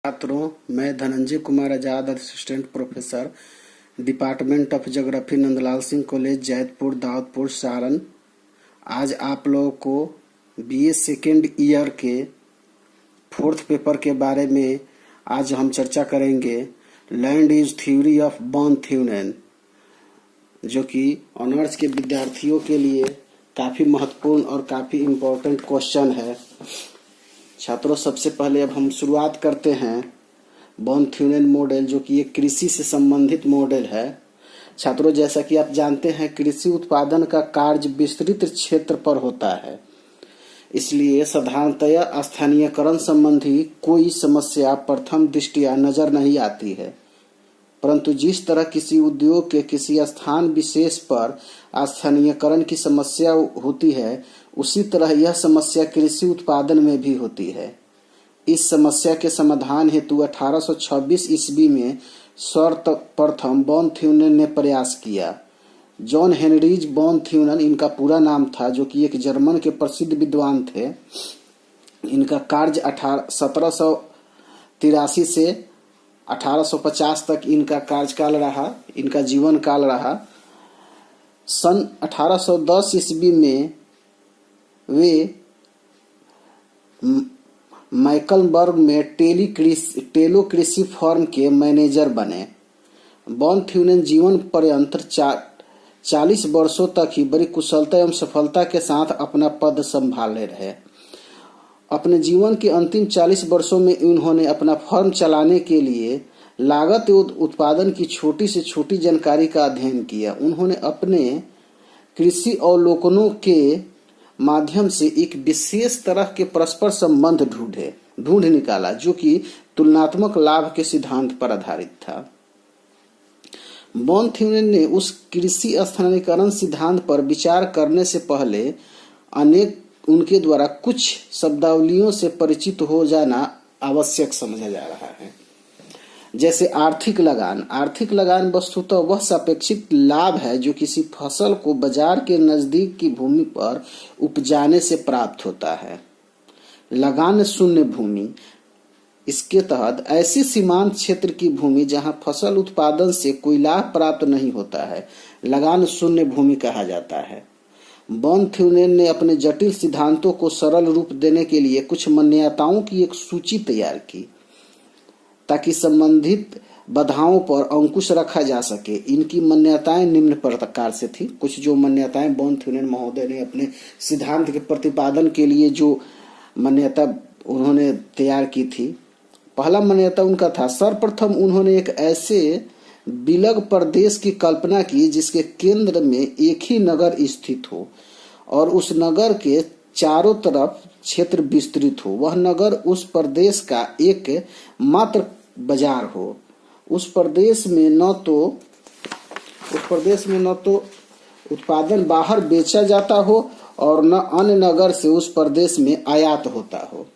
छात्रों, मैं Dhananjay Kumar Azad, assistant professor, department of geography, Nandlal Singh college, Jaitpur, Daudpur, Saran. आज आप लोगों को बीए सेकेंड ईयर के फोर्थ पेपर के बारे में आज हम चर्चा करेंगे। Land use theory of von Thunen, जो कि ऑनर्स के विद्यार्थियों के लिए काफ़ी महत्वपूर्ण और काफ़ी इम्पोर्टेंट क्वेश्चन है। छात्रों, सबसे पहले अब हम शुरुआत करते हैं बॉन थ्यूनेन मॉडल, जो कि एक कृषि से संबंधित मॉडल है। छात्रों, जैसा कि आप जानते हैं, कृषि उत्पादन का कार्य विस्तृत क्षेत्र पर होता है, इसलिए साधारणतया स्थानीयकरण संबंधी कोई समस्या प्रथम दृष्टया नजर नहीं आती है। परंतु जिस तरह किसी उद्योग के किसी स्थान विशेष पर स्थानीयकरण की समस्या होती है, उसी तरह यह समस्या कृषि उत्पादन में भी होती है। इस समस्या के समाधान हेतु 1826 ईस्वी में सर्वप्रथम बॉन थ्यूनेन ने प्रयास किया। जॉन हेनरीज बॉन थ्यूनेन इनका पूरा नाम था, जो कि एक जर्मन के प्रसिद्ध विद्वान थे। इनका कार्य 1783 से 1850 तक इनका कार्यकाल रहा, इनका जीवन काल रहा। सन 1810 ईस्वी में वे मैकलबर्ग में टेलो कृषि फर्म के मैनेजर बने। बॉन थ्यूनेन जीवन पर्यंत 40 वर्षों तक ही बड़ी कुशलता एवं सफलता के साथ अपना पद संभाले रहे। अपने जीवन के अंतिम 40 वर्षों में उन्होंने अपना फर्म चलाने के लिए लागत एवं उत्पादन की छोटी से छोटी जानकारी का अध्ययन किया। उन्होंने अपने कृषि अवलोकनों के माध्यम से एक विशेष तरह के परस्पर संबंध ढूंढ निकाला, जो कि तुलनात्मक लाभ के सिद्धांत पर आधारित था। बॉन थ्यूनेन ने उस कृषि स्थानीयकरण सिद्धांत पर विचार करने से पहले उनके द्वारा कुछ शब्दावलियों से परिचित हो जाना आवश्यक समझा जा रहा है। जैसे आर्थिक लगान। आर्थिक लगान वस्तुतः वह सापेक्षिक लाभ है जो किसी फसल को बाजार के नजदीक की भूमि पर उपजाने से प्राप्त होता है। लगान शून्य भूमि। इसके तहत ऐसी सीमांत क्षेत्र की भूमि जहां फसल उत्पादन से कोई लाभ प्राप्त नहीं होता है, लगान शून्य भूमि कहा जाता है। बॉन थ्यूनेन ने अपने जटिल सिद्धांतों को सरल रूप देने के लिए कुछ मान्यताओं की एक सूची तैयार की, ताकि संबंधित बाधाओं पर अंकुश रखा जा सके। इनकी मान्यताएं निम्न प्रकार से थी। कुछ जो मान्यताएं बॉन थ्यूनेन महोदय ने अपने सिद्धांत के प्रतिपादन के लिए जो मान्यता उन्होंने तैयार की थी। पहला मान्यता उनका था, सर्वप्रथम उन्होंने एक ऐसे विलग प्रदेश की कल्पना की जिसके केंद्र में एक ही नगर स्थित हो और उस नगर के चारों तरफ क्षेत्र विस्तृत हो। वह नगर उस प्रदेश का एक मात्र बाजार हो। उस प्रदेश में न तो उत्पादन बाहर बेचा जाता हो और न अन्य नगर से उस प्रदेश में आयात होता हो।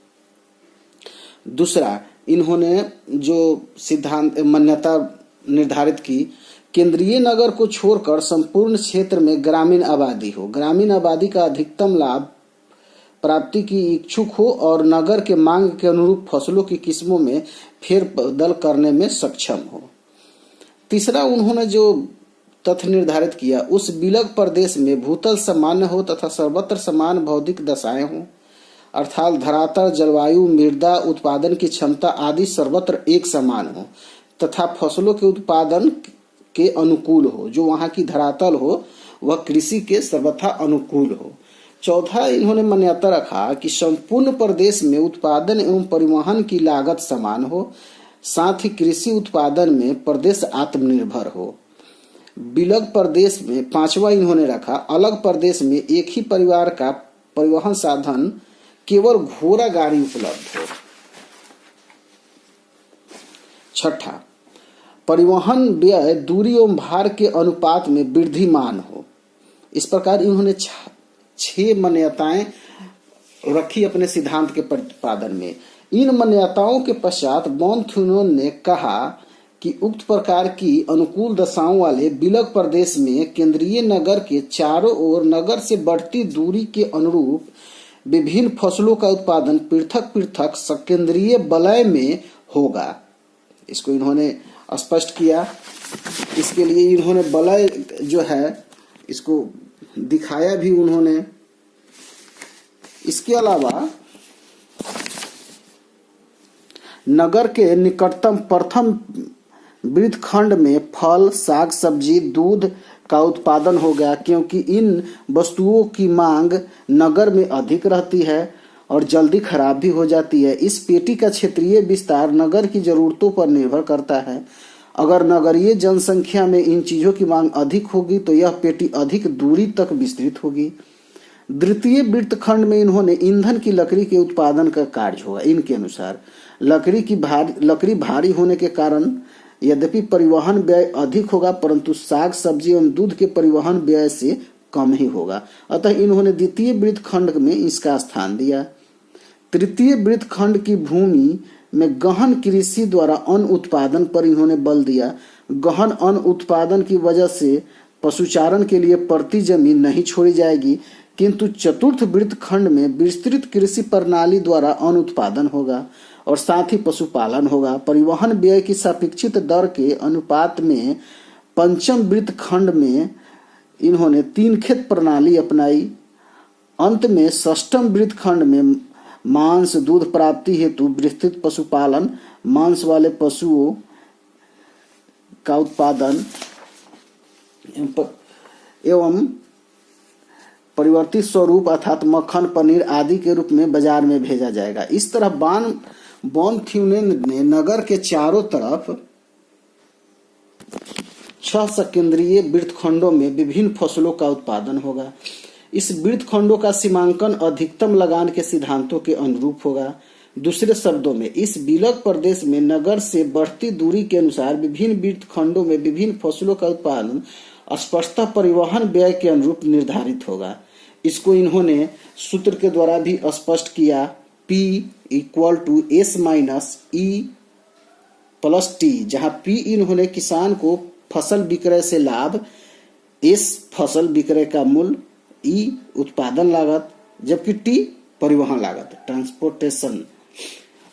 दूसरा, इन्होंने जो सिद्धांत मान्यता निर्धारित की, केंद्रीय नगर को छोड़कर संपूर्ण क्षेत्र में ग्रामीण आबादी हो। ग्रामीण आबादी का अधिकतम लाभ प्राप्ति की इच्छुक हो और नगर के मांग के अनुरूप फसलों की किस्मों में फेरबदल करने में सक्षम हो। तीसरा, उन्होंने जो तथ्य निर्धारित किया, उस विलग प्रदेश में भूतल सामान्य हो तथा सर्वत्र समान भौतिक दशाएं हो, अर्थात धरातल, जलवायु, मृदा, उत्पादन की क्षमता आदि सर्वत्र एक समान हो तथा फसलों के उत्पादन के अनुकूल हो। जो वहां की धरातल हो वह कृषि के सर्वथा अनुकूल हो। चौथा, इन्होंने मान्यता रखा कि संपूर्ण प्रदेश में उत्पादन एवं परिवहन की लागत समान हो, साथ ही कृषि उत्पादन में प्रदेश आत्मनिर्भर हो। विलग प्रदेश में पांचवा इन्होंने रखा, अलग प्रदेश में एक ही परिवार का परिवहन साधन केवल घोड़ा गाड़ी उपलब्ध हो। छठा, परिवहन व्यय दूरी एवं भार के अनुपात में वृद्धिमान हो। इस प्रकार इन्होंने 6 मान्यताएं रखी अपने सिद्धांत के प्रतिपादन में। इन मान्यताओं के पश्चात बॉन थ्यूनेन ने कहा कि उक्त प्रकार की अनुकूल दशाओं वाले विलग प्रदेश में केंद्रीय नगर के चारों ओर नगर से बढ़ती दूरी के अनुरूप विभिन्न फसलों का उत्पादन पृथक पृथक सकेंद्रीय वलय में होगा। इसको इन्होंने स्पष्ट किया। इसके लिए इन्होंने वलय जो है इसको दिखाया भी उन्होंने। इसके अलावा नगर के निकटतम प्रथम वृत्तखंड में फल, साग सब्जी, दूध का उत्पादन हो गया, क्योंकि इन वस्तुओं की मांग नगर में अधिक रहती है और जल्दी खराब भी हो जाती है। इस पेटी का क्षेत्रीय विस्तार नगर की जरूरतों पर निर्भर करता है। अगर नगरीय जनसंख्या में इन चीजों की मांग अधिक होगी तो यह पेटी अधिक दूरी तक विस्तृत होगी। द्वितीय वृत्तखंड में इन्होंने ईंधन की लकड़ी के उत्पादन का कार्य होगा। इनके अनुसार लकड़ी भारी होने के कारण यद्यपि परिवहन व्यय अधिक होगा, परंतु साग सब्जी एवं दूध के परिवहन व्यय से कम ही होगा। अतः इन्होंने द्वितीय वृत्तखंड में इसका स्थान दिया। तृतीय वृत्तखंड की भूमि में गहन कृषि द्वारा अन्न उत्पादन पर इन्होंने बल दिया। गहन अन्न उत्पादन की वजह से पशुचारण के लिए पड़ती जमीन नहीं छोड़ी जाएगी, किंतु चतुर्थ वृत्तखंड में विस्तृत कृषि प्रणाली द्वारा अन्न उत्पादन होगा और साथ ही पशुपालन होगा। परिवहन व्यय की सापेक्षित दर के अनुपात में पंचम वृत्तखंड में इन्होंने 3 खेत प्रणाली अपनाई। अंत में षष्ठम वृत्तखंड में मांस दूध प्राप्ति हेतु विस्तृत पशुपालन, मांस वाले पशुओं का उत्पादन एवं परिवर्तित स्वरूप अर्थात मक्खन, पनीर आदि के रूप में बाजार में भेजा जाएगा। इस तरह बॉन थ्यूनेन ने नगर के चारों तरफ 6 सकेंद्रीय वृत्तखंडों में विभिन्न फसलों का उत्पादन होगा। इस वृत्तखंडों का सीमांकन अधिकतम लगान के सिद्धांतों के अनुरूप होगा। दूसरे शब्दों में इस विलग प्रदेश में नगर से बढ़ती दूरी के अनुसार विभिन्न वृत्तखंडों में विभिन्न फसलों का उत्पादन स्पष्टतः परिवहन व्यय के अनुरूप निर्धारित होगा। इसको इन्होंने सूत्र के द्वारा भी स्पष्ट किया। P = S - E + T, जहां P इन्होंने किसान को फसल विक्रय से लाभ, S फसल विक्रय का मूल्य, E उत्पादन लागत, जबकि T परिवहन लागत ट्रांसपोर्टेशन।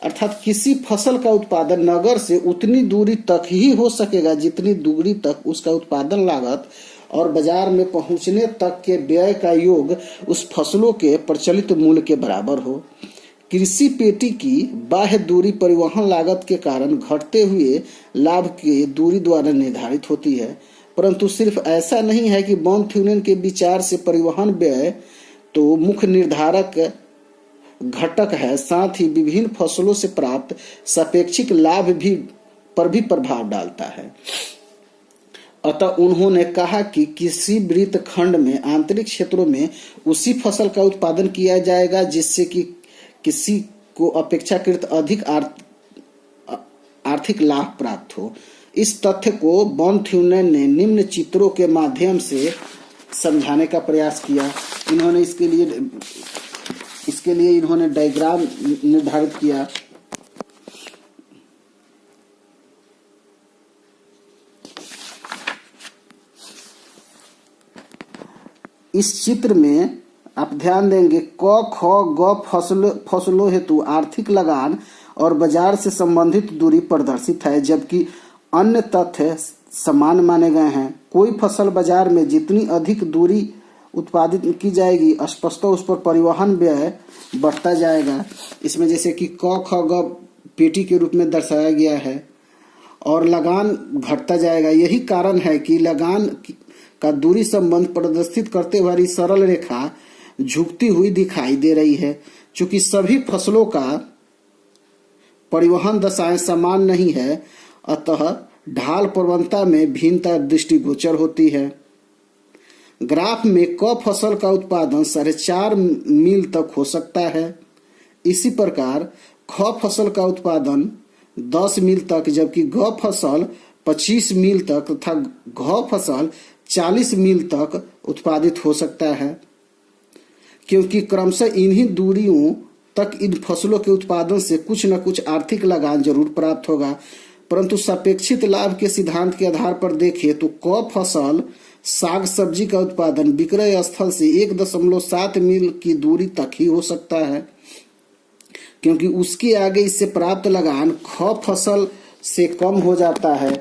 अर्थात किसी फसल का उत्पादन नगर से उतनी दूरी तक ही हो सकेगा जितनी दूरी तक उसका उत्पादन लागत और बाजार में पहुंचने तक के व्यय का योग उस फसलों के प्रचलित मूल्य के बराबर हो। कृषि पेटी की बाह्य दूरी परिवहन लागत के कारण घटते हुए लाभ की दूरी द्वारा निर्धारित होती है, परंतु सिर्फ ऐसा नहीं है कि बॉन थ्यूनेन के विचार से परिवहन व्यय तो मुख्य निर्धारक घटक है, साथ ही विभिन्न फसलों से प्राप्त सापेक्षिक लाभ पर भी प्रभाव डालता है। अतः उन्होंने कहा कि किसी वृत्तखंड में आंतरिक क्षेत्रों में उसी फसल का उत्पादन किया जाएगा जिससे कि किसी को अपेक्षाकृत अधिक आर्थिक लाभ प्राप्त हो। इस तथ्य को बॉन थ्यूनेन ने निम्न चित्रों के माध्यम से समझाने का प्रयास किया। इन्होंने इसके लिए इन्होंने डायग्राम निर्धारित किया। इस चित्र में आप ध्यान देंगे क, ख, ग फसलों हेतु आर्थिक लगान और बाजार से संबंधित दूरी प्रदर्शित है, जबकि अन्य तथ्य समान माने गए हैं। कोई फसल बाजार में जितनी अधिक दूरी उत्पादित की जाएगी स्पष्टतः उस पर परिवहन व्यय बढ़ता जाएगा। इसमें जैसे कि क, ख, ग पेटी के रूप में दर्शाया गया है और लगान घटता जाएगा। यही कारण है कि लगान का दूरी संबंध प्रदर्शित करते हुए सरल रेखा झुकती हुई दिखाई दे रही है। चूंकि सभी फसलों का परिवहन दशाएं समान नहीं है, अतः ढाल प्रवणता में भिन्नता दृष्टिगोचर होती है। ग्राफ में क फसल का उत्पादन 4.5 मील तक हो सकता है। इसी प्रकार ख फसल का उत्पादन 10 मील तक, जबकि ग फसल 25 मील तक तथा घ फसल 40 मील तक उत्पादित हो सकता है, क्योंकि क्रमशः इन्हीं दूरियों तक इन फसलों के उत्पादन से कुछ न कुछ आर्थिक लगान जरूर प्राप्त होगा। परंतु सापेक्षित लाभ के सिद्धांत के आधार पर देखें तो क फसल साग सब्जी का उत्पादन विक्रय स्थल से 1.7 मील की दूरी तक ही हो सकता है, क्योंकि उसके आगे इससे प्राप्त लगान ख फसल से कम हो जाता है।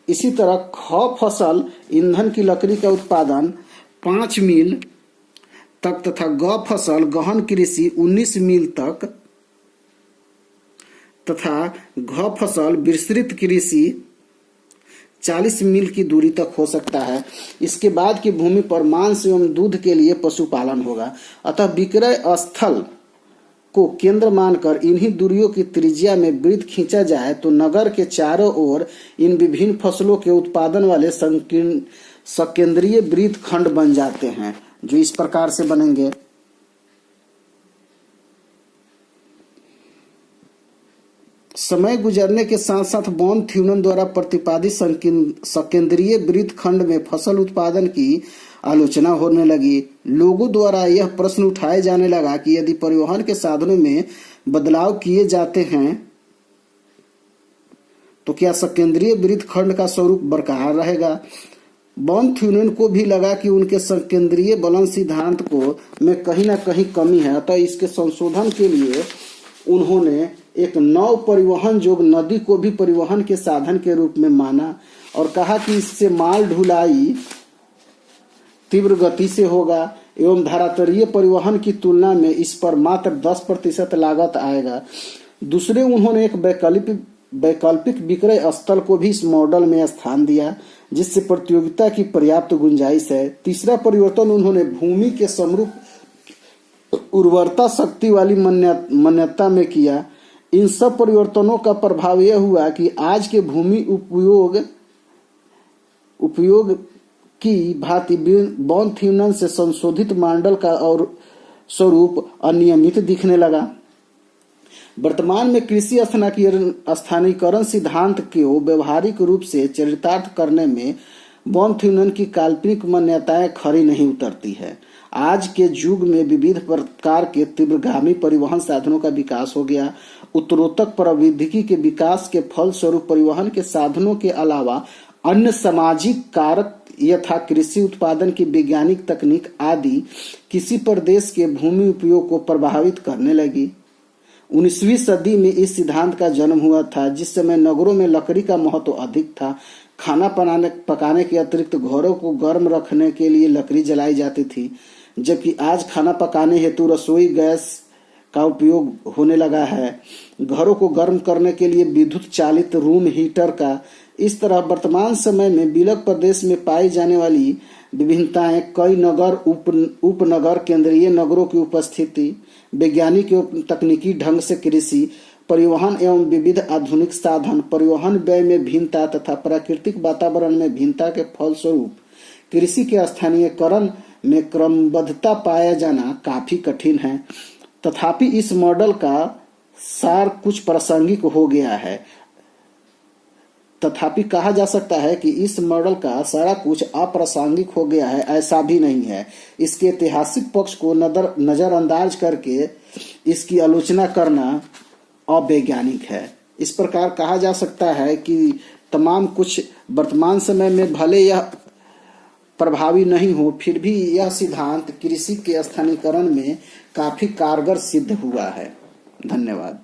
इसी तरह ख फसल ईंधन की लकड़ी का उत्पादन 5 मील तक तथा ग फसल गहन कृषि 19 मील तक तथा घ फसल विस्तृत कृषि 40 मील की दूरी तक हो सकता है। इसके बाद की भूमि पर मांस एवं दूध के लिए पशुपालन होगा। अतः विक्रय स्थल को केंद्र मानकर इन्हीं दूरियों की त्रिज्या में वृत्त खींचा जाए तो नगर के चारों ओर इन विभिन्न फसलों के उत्पादन वाले सकेंद्रीय वृत्त खंड बन जाते हैं, जो इस प्रकार से बनेंगे। समय गुजरने के साथ साथ वॉन थ्यूमन द्वारा प्रतिपादित सकेंद्रीय वृत्त खंड में फसल उत्पादन की आलोचना होने लगी। लोगों द्वारा यह प्रश्न उठाया जाने लगा कि यदि परिवहन के साधनों में बदलाव किए जाते हैं तो क्या सकेंद्रीय वृत्त खंड का स्वरूप बरकरार रहेगा। वॉन थ्यूमन को भी लगा कि उनके सकेंद्रीय बलन सिद्धांत को में कहीं न कहीं कमी है। अतः इसके संशोधन के लिए उन्होंने एक नव परिवहन जोग नदी को भी परिवहन के साधन के रूप में माना और कहा कि इससे माल ढुलाई तीव्र गति से होगा एवं धरातलीय परिवहन की तुलना में इस पर मात्र 10% लागत आएगा। दूसरे उन्होंने एक वैकल्पिक विक्रय स्थल को भी इस मॉडल में स्थान दिया जिससे प्रतियोगिता की पर्याप्त गुंजाइश है। तीसरा परिवर्तन उन्होंने भूमि के समरूप उर्वरता शक्ति वाली मान्यता में किया। इन सब परिवर्तनों का प्रभाव यह हुआ कि आज के भूमि उपयोग की भांति वॉन थ्यूमन से संशोधित मॉडल का और स्वरूप अनियमित दिखने लगा। वर्तमान में कृषि स्थानीयकरण सिद्धांत को व्यवहारिक रूप से चरितार्थ करने में वॉन थ्यूमन की काल्पनिक मान्यताएं खरी नहीं उतरती है। आज के युग में विविध प्रकार के तीव्रगामी परिवहन साधनों का विकास हो गया। उत्तरोत्तर प्रौद्योगिकी के विकास के फलस्वरूप परिवहन के साधनों के अलावा अन्य सामाजिक कारक यथा कृषि उत्पादन की वैज्ञानिक तकनीक आदि किसी प्रदेश के भूमि उपयोग को प्रभावित करने लगी। 19वीं सदी में इस सिद्धांत का जन्म हुआ था जिस समय नगरों में लकड़ी का महत्व अधिक था। खाना पकाने के अतिरिक्त घरों को गर्म रखने के लिए लकड़ी जलाई जाती थी, जबकि आज खाना पकाने हेतु रसोई गैस का उपयोग होने लगा है। घरों को गर्म करने के लिए विद्युत चालित रूम हीटर का। इस तरह वर्तमान समय में विलग प्रदेश में पाई जाने वाली विभिन्नताएं कई नगर उपनगर केंद्रीय नगरों की उपस्थिति वैज्ञानिक एवं तकनीकी ढंग से कृषि परिवहन एवं विविध आधुनिक साधन परिवहन व्यय में भिन्नता तथा प्राकृतिक वातावरण में भिन्नता के फलस्वरूप कृषि के स्थानीयकरण में क्रमबद्धता पाया जाना काफी कठिन है। तथापि इस मॉडल का सार कुछ प्रासंगिक हो गया है। तथापि कहा जा सकता है कि इस मॉडल का सारा कुछ अप्रासंगिक हो गया है, ऐसा भी नहीं है। इसके ऐतिहासिक पक्ष को नजरअंदाज करके इसकी आलोचना करना अवैज्ञानिक है। इस प्रकार कहा जा सकता है कि तमाम कुछ वर्तमान समय में भले यह प्रभावी नहीं हो, फिर भी यह सिद्धांत कृषि के स्थानीयकरण में काफी कारगर सिद्ध हुआ है। धन्यवाद।